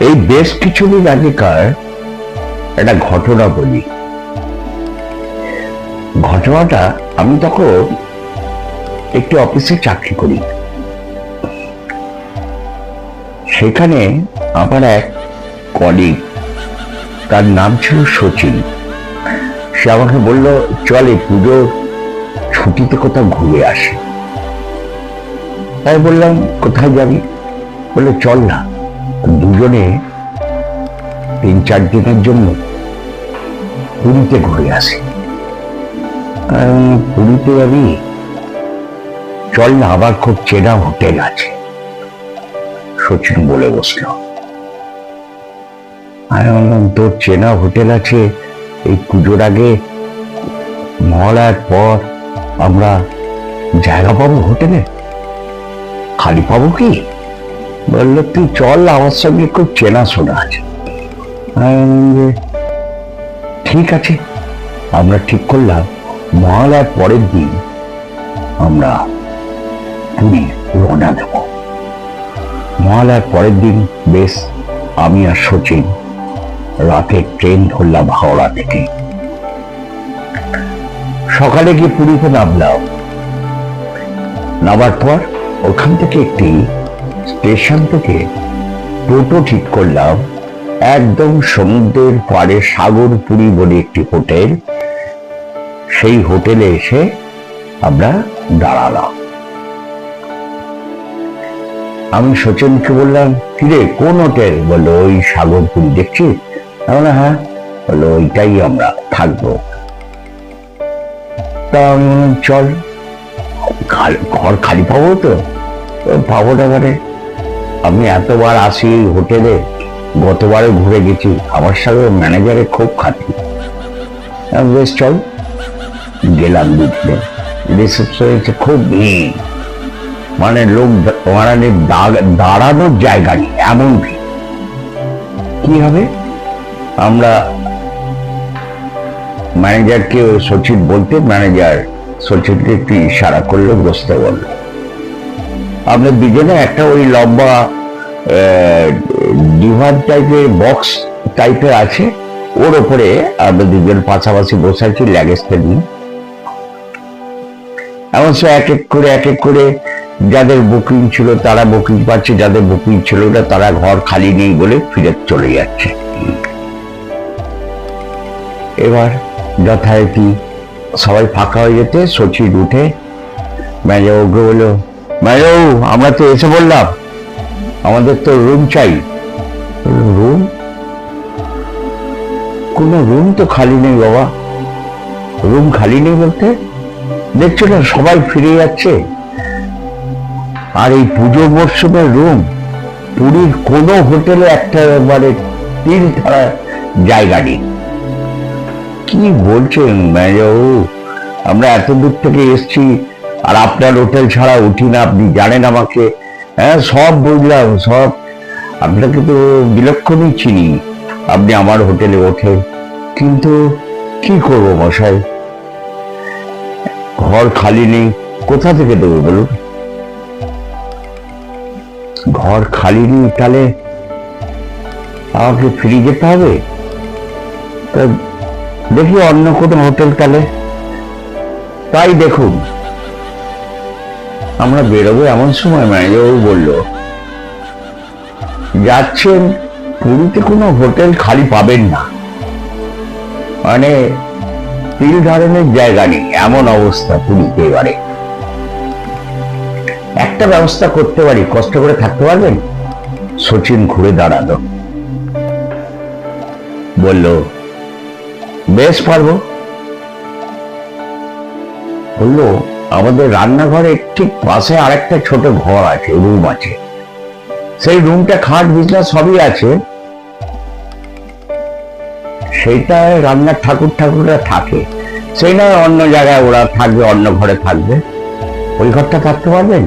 এই বেশ কিছুদিন আগেকার একটা ঘটনা বলি। ঘটনাটা, আমি তখন একটি অফিসে চাকরি করি। সেখানে আমার এক কলিগ, তার নাম ছিল শচীন। সে আমাকে বলল, চল এই পুজোর ছুটিতে কোথাও ঘুরে আসি। তাই বললাম, কোথায় যাবি? বললে, চল না দুজনে 3-4 দিনের জন্য পুরীতে ঘুরে আসি। পুরীতে যাবি? চল না, আবার খুব চেনা হোটেল আছে। শচীন বলে বসল। আমি বললাম, তোর চেনা হোটেল আছে? এই পুজোর আগে, মহালয়ার পর আমরা জায়গা পাবো হোটেলে? খালি পাবো কি? বললো, তুই চল, আমার সঙ্গে খুব চেনাশোনা আছে। ঠিক আছে। আমরা ঠিক করলাম মহালয়ার পরের দিন আমরা পুরী রওনা দেব। মহালয়ার পরের দিন বেশ আমি আর শচীন রাতে ট্রেন ধরলাম হাওড়া থেকে। সকালে গিয়ে পুরীতে নামলাম। নামার পর ওখান থেকে একটি স্টেশন থেকে টোটো ঠিক করলাম একদম সমুদ্রের পাড়ে সাগরপুরী বলে একটি হোটেল। সেই হোটেলে এসে আমরা দাঁড়ালাম। আমি শচীনকে বললাম, কিরে কোন হোটেল? বললো, ওই সাগরপুরী দেখছিস? আমরা, হ্যাঁ। বললো, ওইটাই আমরা থাকবো। তা আমি বললাম, চল। ঘর খালি পাবো তো? পাবো না মানে? আমি এতবার আসি এই হোটেলে, গতবারে ঘুরে গেছি, আমার সাথে ম্যানেজারের খুব খাতি। বেশ চল। গেলাম বুঝলে, রিসেপশনে খুব ভিড়, মানে লোক মানে দাঁড়ানোর জায়গা নেই, এমন ভিড়। কি হবে? আমরা ম্যানেজারকে সচিন বলতে, ম্যানেজার সচিনকে একটু ইশারা করলো, বসতে বললো। আমরা দুজনে একটা ওই লম্বা ডিভান টাইপের বক্স টাইপের আছে, ওর ওপরে আমরা দুজন পাশাপাশি বসে আছি লাগেজটা নিয়ে। এমন সে এক এক করে যাদের বুকিং ছিল তারা বুকিং পাচ্ছে, যাদের বুকিং ছিল না তারা ঘর খালি নেই বলে ফিরে চলে যাচ্ছে। এবার যথারীতি সবাই ফাঁকা হয়ে যেতে সচিন উঠে ম্যানেজারকে বললো, ম্যানেজার, আমরা তো এসে বললাম, আমাদের তো রুম চাই। রুম? কোনো রুম তো খালি নেই বাবা। রুম খালি নেই বলতে? দেখছো না সবাই ফিরে যাচ্ছে, আর এই পুজো মরশুমের রুম পুরীর কোনো হোটেলে একটা মানে 3 ধারা জায়গা নেই। কি বলছেন ম্যানেজার? আমরা এত দূর থেকে এসছি, আর আপনার হোটেল ছাড়া উঠি না, আপনি জানেন আমাকে। হ্যাঁ, সব বুঝলাম, সব। আপনাকে তো বিলক্ষণই চিনি, আপনি আমার হোটেলে ওঠেন, কিন্তু কি করব মশাই, ঘর খালি নেই। কোথা থেকে দেবো বলুন? ঘর খালি নেই, তাহলে আমাকে ফিরে যেতে হবে। দেখি অন্য কোনো হোটেল তাহলে। তাই দেখুন, আমরা বেরোবো এমন সময় ম্যানেজার বলল, যাচ্ছেন পুরীতে কোনো হোটেল খালি পাবেন না, মানে 3 ধরনের জায়গা নেই, এমন অবস্থা পুরীতে। এবারে একটা ব্যবস্থা করতে পারি, কষ্ট করে থাকতে পারবেন? শচীন ঘুরে দাঁড়ালো, বলল, বেশ পারবো। বললো, আমাদের রান্নাঘরে ঠিক পাশে আরেকটা ছোট ঘর আছে, রুম আছে। সেই রুমটা খাট বিছনা সবই আছে, সেইটায় রান্নার ঠাকুররা থাকে। সেই নয় অন্য জায়গায় ওরা থাকবে, অন্য ঘরে থাকবে। ওই ঘরটা থাকতে পারবেন?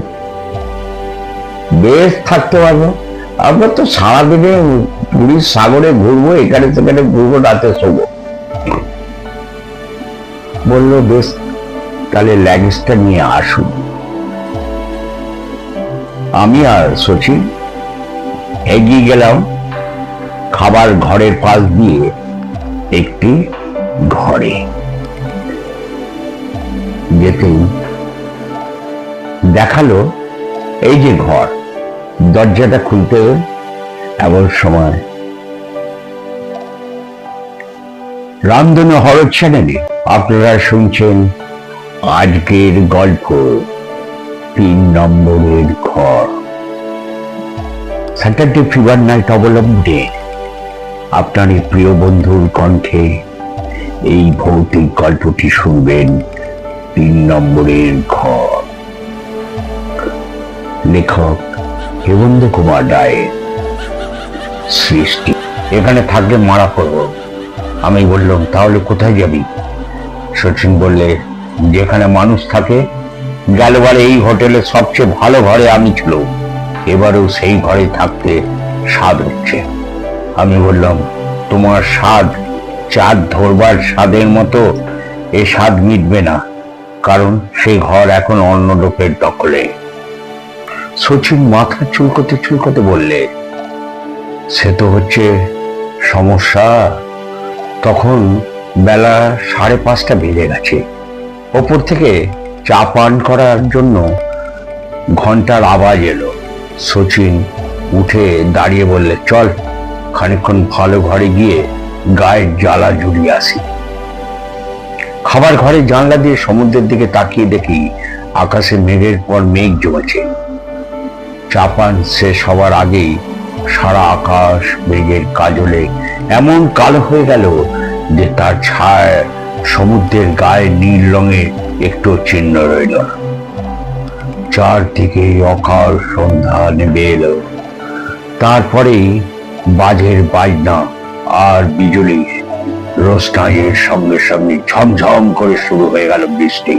বেশ থাকতে পারবো। আমরা তো সারাদিনে পুরীর সাগরে ঘুরবো, এখানে সেখানে ঘুরবো, রাতে শোবো। বললো, বেশ, তাহলে লাগেজটা নিয়ে আসুন। আমি আর শচীন এগিয়ে গেলাম খাবার ঘরের পাশ দিয়ে একটি ঘরে। যেতেই দেখালো এই যে ঘর, দরজাটা খুলতে এমন সময় রামধনু হরর চ্যানেলে আপনারা শুনছেন আজকের গল্প ৩ নম্বরের ঘর। স্যাটারডে ফিভার নাইট অবলম্বনে আপনার এই প্রিয় বন্ধুর কণ্ঠে এই ভৌতিক গল্পটি শুনবেন ৩ নম্বরের ঘর। লেখক হেমন্ত কুমার রায়ের সৃষ্টি। এখানে থাকলে মারা পড়ব। আমি বললাম, তাহলে কোথায় যাবি? শচীন বললে, যেখানে মানুষ থাকে। গেলবারে এই হোটেলের সবচেয়ে ভালো ঘরে আমি ছিল, এবারেও সেই ঘরে থাকতে স্বাদ হচ্ছে। আমি বললাম, তোমার স্বাদ চাঁদ ধরবার স্বাদের মতো এ স্বাদ মিটবে না, কারণ সেই ঘর এখন অন্য লোকের দখলে। শচীন মাথা চুলকোতে চুলকোতে বললে, সে তো হচ্ছে সমস্যা। তখন বেলা 5:30 বেজে গেছে। ওপর থেকে চা পান করার জন্য ঘন্টার আওয়াজ এলো। শচীন উঠে দাঁড়িয়ে বললে, চল খানিকক্ষণ ভালো ঘরে গিয়ে গায়ের জ্বালা জুড়িয়ে আসি। খাবার ঘরে জানলা দিয়ে সমুদ্রের দিকে তাকিয়ে দেখি আকাশে মেঘের পর মেঘ জমেছে। চা পান শেষ হওয়ার আগেই সারা আকাশ মেঘের কাজলে এমন কালো হয়ে গেল যে তার ছায়া সমুদ্রের গায়ে নীল রঙের একটু চিহ্ন রইল না। চারদিকে অকাল সন্ধ্যা নেমে এলো। তারপরেই বাজের বাজনা আর বিজুলি রোশনাইয়ের সঙ্গে সঙ্গে ঝমঝম করে শুরু হয়ে গেল বৃষ্টি।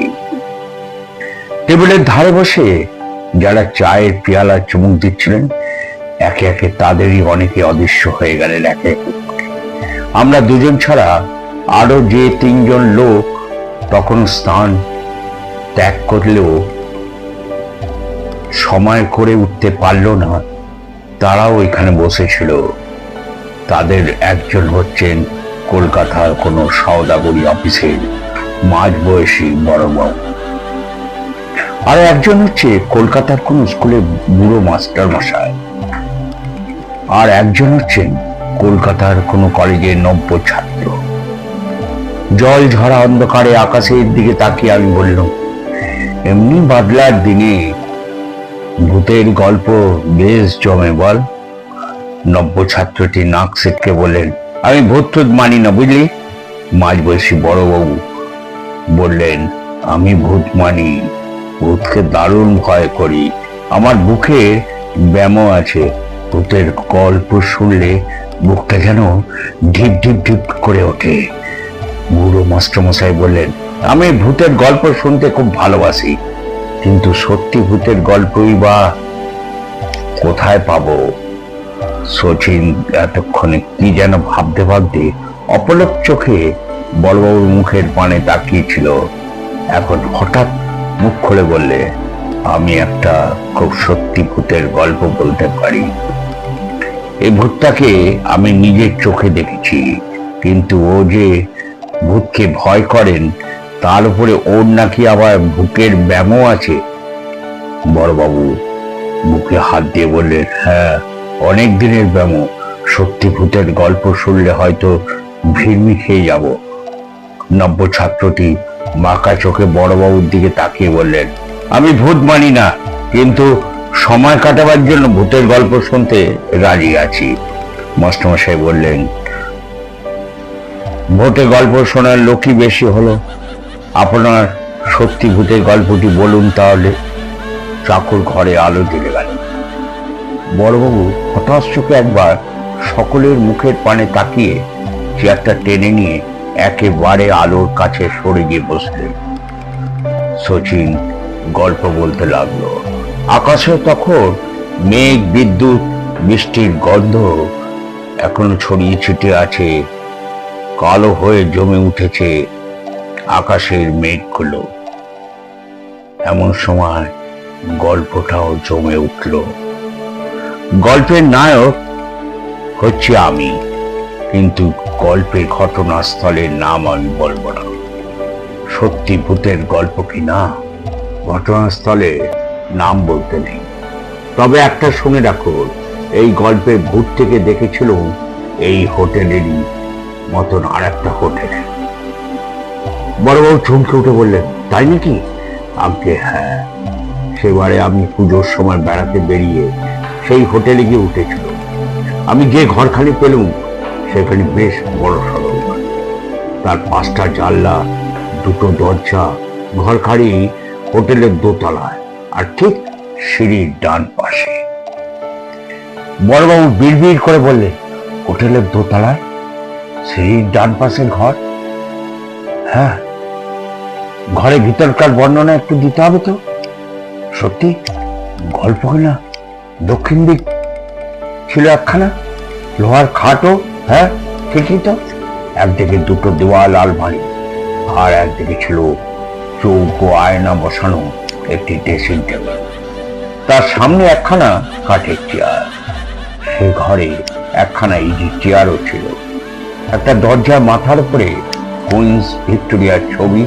টেবিলের ধারে বসে যারা চায়ের পেয়ালা চুমুক দিচ্ছিলেন, একে একে তাদেরই অনেকে অদৃশ্য হয়ে গেলেন একে একে। আমরা দুজন ছাড়া আরো যে 3 জন লোক তখন স্থান ত্যাগ করলেও সময় করে উঠতে পারল না, তারাও এখানে বসেছিল। তাদের একজন হচ্ছেন কলকাতার কোনো সওদাগরি অফিসের মাঝবয়সী বড়বাবু, আর একজন হচ্ছে কলকাতার কোন স্কুলে বুড়ো মাস্টার মশাই, আর একজন হচ্ছেন কলকাতার কোনো কলেজের নব্য ছাত্র। জল ঝরা অন্ধকারে আকাশের দিকে তাকিয়ে আমি বললাম, এমনি বাদলার দিনে ভূতের গল্প বেশ জমে বল। নব্য ছাত্রটি নাক সেটকে বললেন, আমি ভূত টুত মানি না বুঝলি। মাঝবয়সী বড়বাবু বললেন, আমি ভূত মানি, ভূতকে দারুণ ভয় করি, আমার বুকে ব্যামো আছে। ভূতের গল্প শুনলে বুকটা যেন ঢিপ ঢিপ ঢিপ করে ওঠে। বুড়ো মাস্টারমশাই বললেন, আমি ভূতের গল্প শুনতে খুব ভালোবাসি, কিন্তু সত্যি ভূতের গল্পই বা কোথায় পাবো? শচীন এতক্ষণে কি যেন ভাবতে ভাবতে অপলক চোখে বড়বাবুর মুখের পানে তাকিয়েছিল। এখন হঠাৎ মুখ খুলে বললে, আমি একটা খুব সত্যি ভূতের গল্প বলতে পারি। এই ভূতটাকে আমি নিজের চোখে দেখেছি, কিন্তু ও যে ভূতকে ভয় করেন, তার উপরে ওর নাকি আবার বুকের ব্যামো আছে। বড়বাবু বুকে হাত দিয়ে বললেন, হ্যাঁ, অনেক দিনের ব্যামো। সত্যি ভূতের গল্প শুনলে হয়তো ভিড়মি খেয়ে যাব। নব্য ছাত্রটি বাঁকা চোখে বড়বাবুর দিকে তাকিয়ে বললেন, আমি ভূত মানি না, কিন্তু সময় কাটাবার জন্য ভূতের গল্প শুনতে রাজি আছি। মাস্টারমশাই বললেন, ভূতের গল্প শোনার লোকই বেশি হলো, আপনার সত্যি ভূতের গল্পটি বলুন তাহলে। চাকর ঘরে আলো জ্বলে গেল। বড়বাবু হঠাৎ চোখে একবার সকলের মুখের পানে তাকিয়ে চেয়ারটা টেনে নিয়ে একেবারে আলোর কাছে সরে গিয়ে বসলেন। শচীন গল্প বলতে লাগলো। আকাশে তখন মেঘ, বিদ্যুৎ, বৃষ্টির গন্ধ এখনো ছড়িয়ে ছিটিয়ে আছে। কালো হয়ে জমে উঠেছে আকাশের মেঘগুলো। এমন সময় গল্পটাও জমে উঠল। গল্পের নায়ক হচ্ছে আমি, কিন্তু গল্পের ঘটনাস্থলের নাম আমি বলবো না। সত্যি ভূতের গল্প কি না, ঘটনাস্থলে নাম বলতে নেই। তবে একটা শুনে রাখো, এই গল্পে ভূত থেকে দেখেছিল এই হোটেলেরই মতন আর একটা হোটেলে। বড়বাবু চমকে উঠে বললেন, তাই নাকি? আগে হ্যাঁ, সেবারে আমি পুজোর সময় বেড়াতে বেরিয়ে সেই হোটেলে গিয়ে উঠেছিল। আমি যে ঘরখানি পেলুম সেখানে বেশ বড় সড়ো, তার 5টা জানলা, 2টো দরজা। ঘরখানি হোটেলের দোতলায়, আর ঠিক সিঁড়ির ডান পাশে। বড়বাবু বিড়বিড় করে বললেন, হোটেলের দোতলায় সিঁড়ির ডান পাশের ঘর? হ্যাঁ, ঘরের ভিতরকার বর্ণনা একটু দিতে হবে তো। সত্যি গল্প কিনা দক্ষিণ দিক ছিল একখানা লোহার খাটও, হ্যাঁ ঠিকই তো। একদিকে 2টো দেওয়াল আলমারি, আর একদিকে ছিল চৌকো আয়না বসানো একটি ড্রেসিং টেবিল, তার সামনে একখানা কাঠের চেয়ার। সে ঘরে একখানা ইজি চেয়ারও ছিল। একটা দরজার মাথার উপরে কুইন্স ভিক্টোরিয়ার ছবি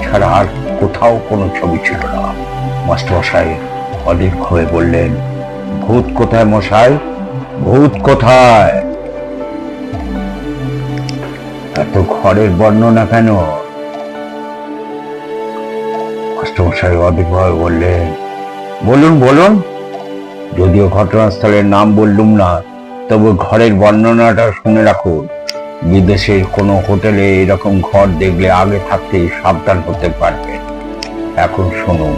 ছাড়া আর কোথাও কোনো ছবি ছিল না। মাস্টারমশাই অধীর হয়ে বললেন, ভূত কোথায় মশাই, ভূত কোথায়? এত ঘরের বর্ণনা কেন? মাস্টারমশাই অধীর হয়ে বললেন, বলুন বলুন। যদিও ঘটনাস্থলের নাম বললুম না, তবু ঘরের বর্ণনাটা শুনে রাখুন। বিদেশের কোনো হোটেলে এরকম ঘর দেখলে আগে থাকতে সাবধান হতে পারবে। এখন শুনুন,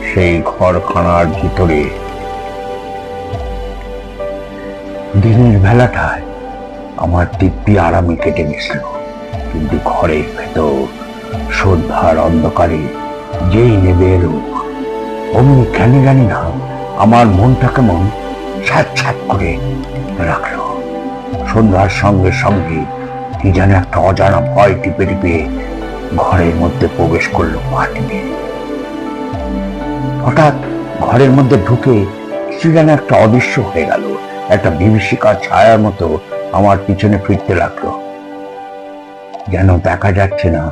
সেই ঘরখানার ভিতরে দিনের বেলাটায় আমার দিব্যি আরামে কেটে গেছিল, কিন্তু ঘরের ভেতর সন্ধ্যার অন্ধকারে যেই নেবে এলো, অমনি কেন জানি না আমার মনটা কেমন ছ্যাঁত ছ্যাঁত করে রাখলো। সন্ধ্যার সঙ্গে সঙ্গে কি যেন একটা অজানা ভয় টিপে টিপে ঘরের মধ্যে প্রবেশ করলো পা টিপে। হঠাৎ ঘরের মধ্যে ঢুকে কিছু যেন একটা অদৃশ্য হয়ে গেল, একটা বিভীষিকার ছায়ার মতো আমার পিছনে ফিরতে লাগলো। যেন দেখা যাচ্ছে না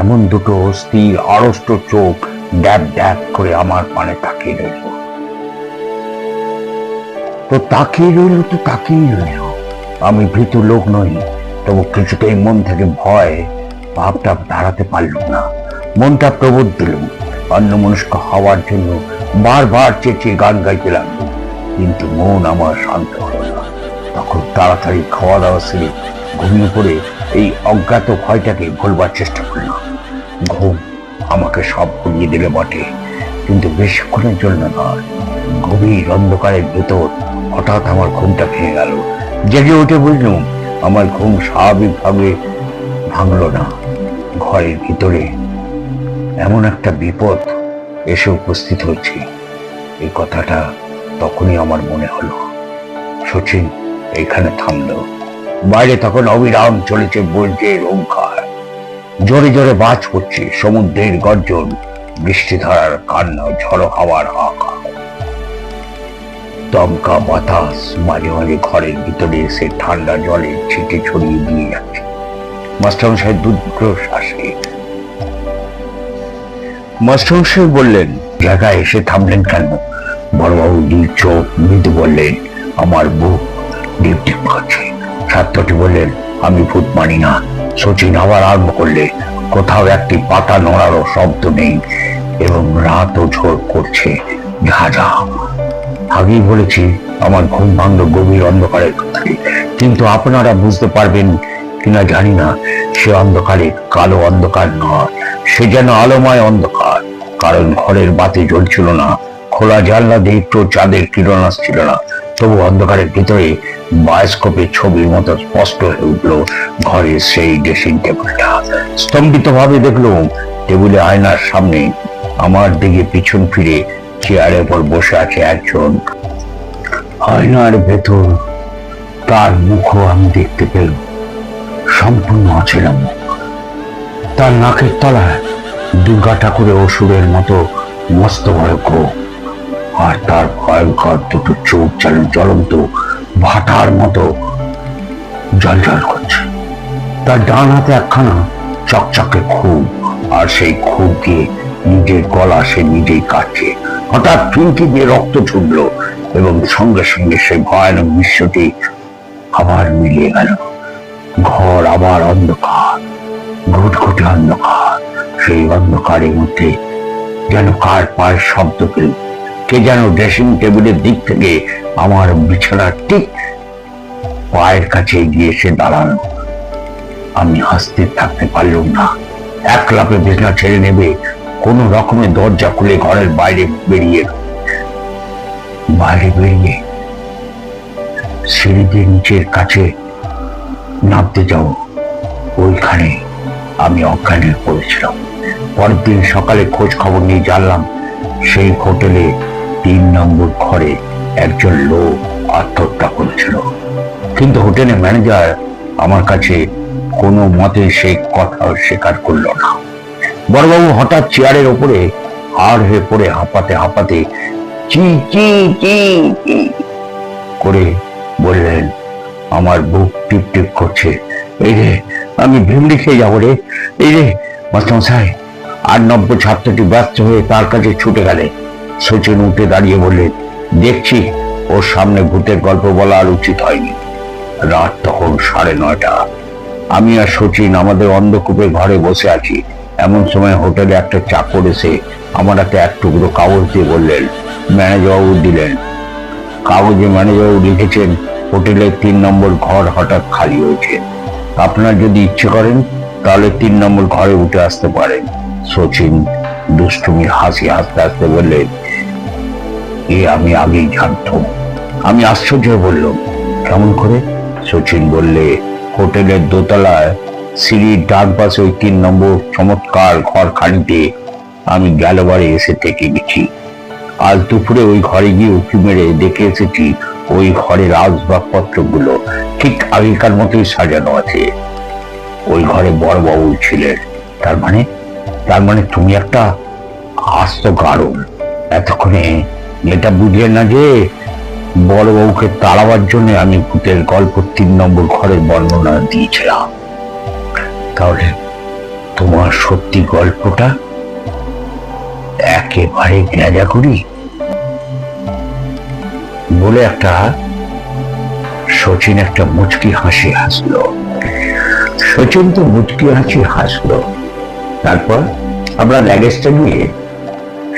এমন 2টো স্থির আড়ষ্ট চোখ ড্যাব ড্যাব করে আমার পানে তাকিয়ে রইল। তো তাকিয়ে রইল। আমি ভীতু লোক নই, তবু কিছুতেই মন থেকে ভয় ভাবটা দাঁড়াতে পারলুম না। মনটা প্রবোধ দিলুম, অন্যমনস্ক হওয়ার জন্য বারবার চেঁচিয়ে গান গাইতে লাগলো, কিন্তু মন আমার শান্ত হলো না। তখন তাড়াতাড়ি খাওয়া দাওয়া সেরে ঘুমিয়ে পড়ে এই অজ্ঞাত ভয়টাকে ভুলবার চেষ্টা করলাম। ঘুম আমাকে সব ভুলিয়ে দিলে বটে, কিন্তু বেশিক্ষণের জন্য নয়। গভীর অন্ধকারের ভেতর হঠাৎ আমার ঘুমটা ভেঙে গেল। জেগে উঠে বুঝলুম আমার ঘুম স্বাভাবিকভাবে ভাঙলো না। ঘরের ভিতরে এমন একটা বিপদ এসে উপস্থিত হয়েছে, এই কথাটা তখনই আমার মনে হলো। শচীন এইখানে থামলো। বাইরে তখন অবিরাম চলেছে বজ্রের ওঙ্কার, জোরে জোরে বাজ পড়ছে, সমুদ্রের গর্জন, বৃষ্টিধারার কান্না, ঝড়ো হাওয়ার হাহাকার। দমকা বাতাস মাঝে মাঝে ঘরের ভিতরে এসে ঠান্ডা জলের ছিটে ছড়িয়ে দিয়ে যাচ্ছে। মাস্টারমশাই দীর্ঘশ্বাসে মাস্টারমশাই বললেন, জায়গায় এসে থামলেন কেন? বড়বাবু দুই চোখ মৃদু বললেন, আমার বুক ডিপ ডিপ করছে। ছাত্রটি বললেন, আমি ভূত মানি না। শচীন আবার আরম্ভ করলে, কোথাও একটি পাতা নড়ারও শব্দ নেই এবং রাতও ঝড় করছে ঝাঁঝা। আগেই বলেছি আমার ঘুম ভাঙল গভীর অন্ধকারের ভেতরে, কিন্তু আপনারা বুঝতে পারবেন কিনা জানি না, সে অন্ধকারে কালো অন্ধকার নয়, সে যেন আলোময় অন্ধকার। কারণ ঘরের বাতি জ্বলছিল না, খোলা জানলা দিয়ে একটু চাঁদের কিরণ আসছিল না, তবু অন্ধকারের ভিতরে বায়োস্কোপের ছবির মতো স্পষ্ট হয়ে উঠল ঘরের সেই ড্রেসিং টেবিলটা। স্তম্ভিত ভাবে দেখলাম টেবিলে আয়নার সামনে আমার দিকে পিছন ফিরে চেয়ারের উপর বসে আছে একজন। আয়নার ভেতর তার মুখও আমি দেখতে পেলাম, সম্পূর্ণ অচেনা মুখ। তার নাকের তলায় দুর্গা ঠাকুরের অসুরের মতো মস্ত বড় গোপ, আর তার ভয়ঙ্কর 2টো চোখ যেন জ্বলন্ত ভাটার মতো জ্বলজ্বল করছে। তার ডান হাতে একখানা চকচকে খুব, আর সেই খুব দিয়ে নিজের গলা সে নিজেই কাটছে। হঠাৎ ফিনকি দিয়ে রক্ত ছুটল এবং সঙ্গে সঙ্গে সেই ভয়ানক দৃশ্যটি আবার মিলিয়ে গেল। ঘর আবার অন্ধকার, ঘুটঘুটে অন্ধকার। সেই অন্ধকারের মধ্যে যেন কার পায়ের শব্দ পেল। কে যেন ড্রেসিং টেবিলের দিক থেকে আমার বিছানার ঠিক পায়ের কাছে গিয়ে এসে দাঁড়ানো। আমি হাসতে থাকতে পারলাম না। এক লাফে বিছানা ছেড়ে নেবে কোন রকমের দরজা খুলে ঘরের বাইরে বেরিয়ে সিঁড়িদের নিচের কাছে নামতে যাও, ওইখানে আমি অজ্ঞান হয়ে পড়েছিলাম। পরের দিন সকালে খোঁজ খবর নিয়ে জানলাম সেই হোটেলে 3 নম্বর ঘরে একজন লোক আত্মহত্যা করেছিল। কিন্তু হোটেলের ম্যানেজার আমার কাছে কোনো মতে সেই কথা স্বীকার করল না। বড়বাবু হঠাৎ চেয়ারের ওপরে হাড় হয়ে পড়ে হাঁপাতে হাঁপাতে চি চি চি করে বললেন, আমার বুক টিপ টিপ করছে, এই রে আমি ভিমড়ি খেয়ে যাবো রে, এই রে। মাস্টারমশাই, 8 নম্বর ছাত্রটি ব্যস্ত হয়ে তার কাছে ছুটে গেলেন। শচীন উঠে দাঁড়িয়ে বললেন, দেখছি ওর সামনে ভূতের গল্প বলা আর উচিত হয়নি। রাত তখন 9:30। আমি আর শচীন আমাদের অন্ধকূপে ঘরে বসে আছি। এমন সময় হোটেলে একটা চাকর এসে আমার হাতে এক টুকরো কাগজ দিয়ে বললেন, ম্যানেজারবাবু দিলেন। কাগজে ম্যানেজারবাবু লিখেছেন, হোটেলের 3 নম্বর ঘর হঠাৎ খালি হয়েছে। আপনার যদি ইচ্ছে করেন তাহলে 3 নম্বর ঘরে উঠে আসতে পারেন। শচীন দুষ্টুমির হাসি হাসতে হাসতে বললেন, এ আমি আগেই জানতাম। আমি আশ্চর্য বললাম, কেমন করে? শচীন বললে, হোটেলের দোতলায় সিঁড়ির ডান পাশে ওই 3 নম্বর চমৎকার ঘর খানিতে আমি গেলবারে এসে থেকে গেছি। আজ দুপুরে ওই ঘরে গিয়ে উঁকি মেরে দেখে এসেছি ওই ঘরের আসবাবপত্রগুলো ঠিক আগেকার মতোই সাজানো আছে। ওই ঘরে বড়বাবু ছিলেন। তার মানে তুমি একটা আস্ত গারদ। এতক্ষণে এটা বুঝলে না যে বড়বাবুকে তাড়াবার জন্য আমি ভূতের গল্প 3 নম্বর ঘরের বর্ণনা দিয়েছিলাম। তাহলে তোমার সত্যি গল্পটা একেবারে গ্যাজাগুড়ি বলে শচীন একটা মুচকি হাসি হাসলো। শচীন তো মুচকি হাসি হাসলো। তারপর আমরা ল্যাগেজটা নিয়ে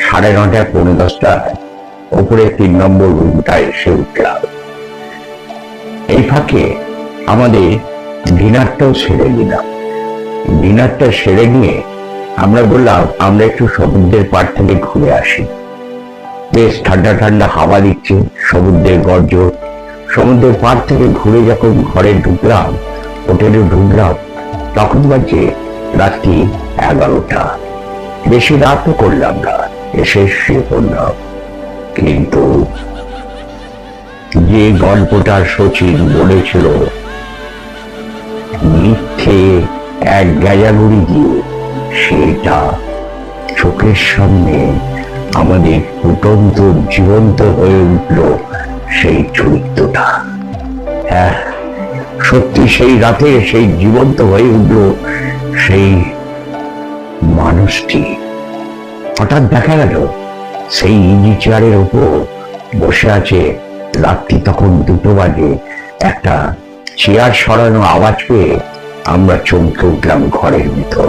9:30 পৌনে 10টায় ওপরে 3 নম্বর রুমটা এসে উঠলাম। এই ফাঁকে আমাদের ডিনারটাও সেরে নিলাম। ডিনারটা সেরে নিয়ে আমরা বললাম আমরা একটু সমুদ্রের পাড় থেকে ঘুরে আসি। বেশ ঠান্ডা ঠান্ডা হাওয়া দিচ্ছে, সমুদ্রের গর্জন। সমুদ্রের পাড় থেকে ঘুরে যখন ঘরে ঢুকলাম, হোটেলে ঢুকলাম, তখন বাজে রাত্রি 11টা। বেশি রাতও করলাম না, এসে শুয়ে পড়লাম। কিন্তু যে গল্পটা শচীন বলেছিল মিথ্যে এক গ্যাজাগুড়ি দিয়ে, সেটা চোখের সামনে আমাদের ফুটন্ত জীবন্ত হয়ে উঠল সেই চরিত্রটা। হ্যাঁ, সত্যি সেই রাতে সেই জীবন্ত হয়ে উঠল সেই মানুষটি। হঠাৎ দেখা গেল সেই ইজি চেয়ারের উপর বসে আছে। রাত্রি তখন 2টো বাজে। একটা চেয়ার সরানো আওয়াজ পেয়ে আমরা চমকে উঠলাম ঘরের ভিতর।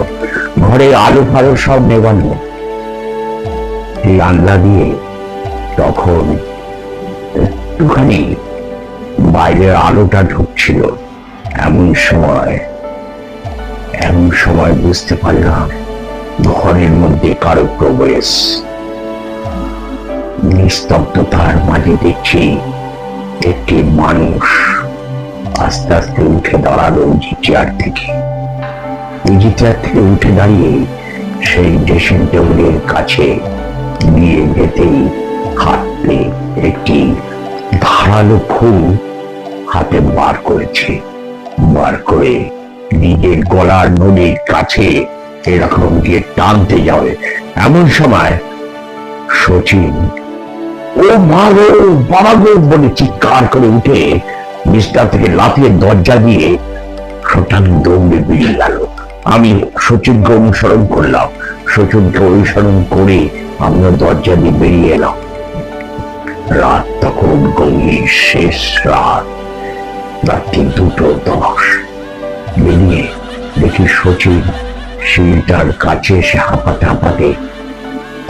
ঘরে আলো ফালো সব নেবানো, জানলা দিয়ে তখন একটুখানি বাইরের আলোটা ঢুকছিল। এমন সময় বুঝতে পারলাম ঘরের মধ্যে কারো প্রবেশ। নিস্তব্ধতার মাঝে দেখছি একটি মানুষ আস্তে আস্তে উঠে দাঁড়ালো ইজি চেয়ার থেকে। উঠে দাঁড়িয়ে সেই ড্রেসিং টেবিলের কাছে নিয়ে যেতেই হাতে একটি ধারালো ফুল হাতে বার করেছে। বার করে নিজের গলার নদীর কাছে এরকম দিয়ে টানতে যাবে। এমন সময় শচীন ও মা গো, বাবা গো বলে চিৎকার করে উঠে বিছনা থেকে লাফিয়ে দরজা দিয়ে শটান দৌড়ে বেরিয়ে গেল। আমি শচীনকে অনুসরণ করলাম। শচীনকে অনুসরণ করে আমিও দরজা দিয়ে বেরিয়ে এলাম। রাত তখন গভীর, শেষ রাত, রাত্রি 2:10। বেরিয়ে দেখি শচীন সিঁড়িটার কাছে এসে হাঁপাতে হাঁপাতে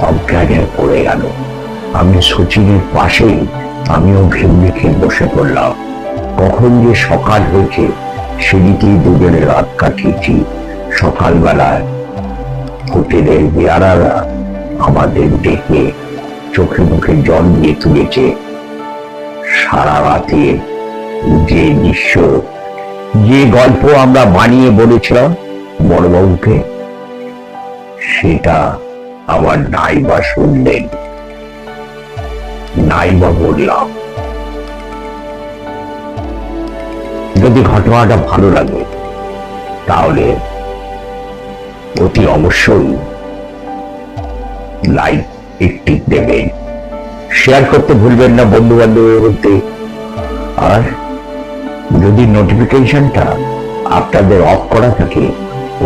অজ্ঞান হয়ে পড়ে গেল। আমি শচীনের পাশেই আমিও ঘেমে খেয়ে বসে পড়লাম। কখন যে সকাল হয়েছে সেদিকেই দুজনে রাত কাটিয়েছি। সকালবেলায় হোটেলের বেয়ারারা আমাদের দেখে চোখে মুখে জল দিয়ে তুলেছে। সারা রাতে যে দৃশ্য, যে গল্প আমরা বানিয়ে বলেছিলাম বড়বাবুকে, সেটা আমার নাইবা শুনলেন। নাইবা বললাম, যদি ঘটনাটা ভালো লাগে তাহলে অতি অবশ্যই লাইক একটি দেবেন, শেয়ার করতে ভুলবেন না বন্ধু বান্ধবের মধ্যে। আর যদি নোটিফিকেশনটা আপনাদের অফ করা থাকে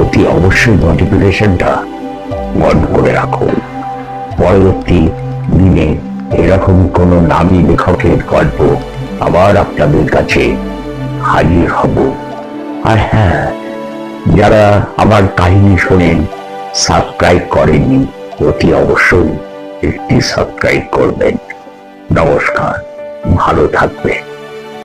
অতি অবশ্যই নোটিফিকেশনটা অন করে রাখুন। পরবর্তী দিনে এরকম কোনো নামী লেখকের গল্প আবার আপনাদের কাছে হাজির হব। আর হ্যাঁ, যারা আমার কাহিনী শোনেন সাবস্ক্রাইব করেননি অতি অবশ্যই একটি সাবস্ক্রাইব করবেন। নমস্কার, ভালো থাকবেন।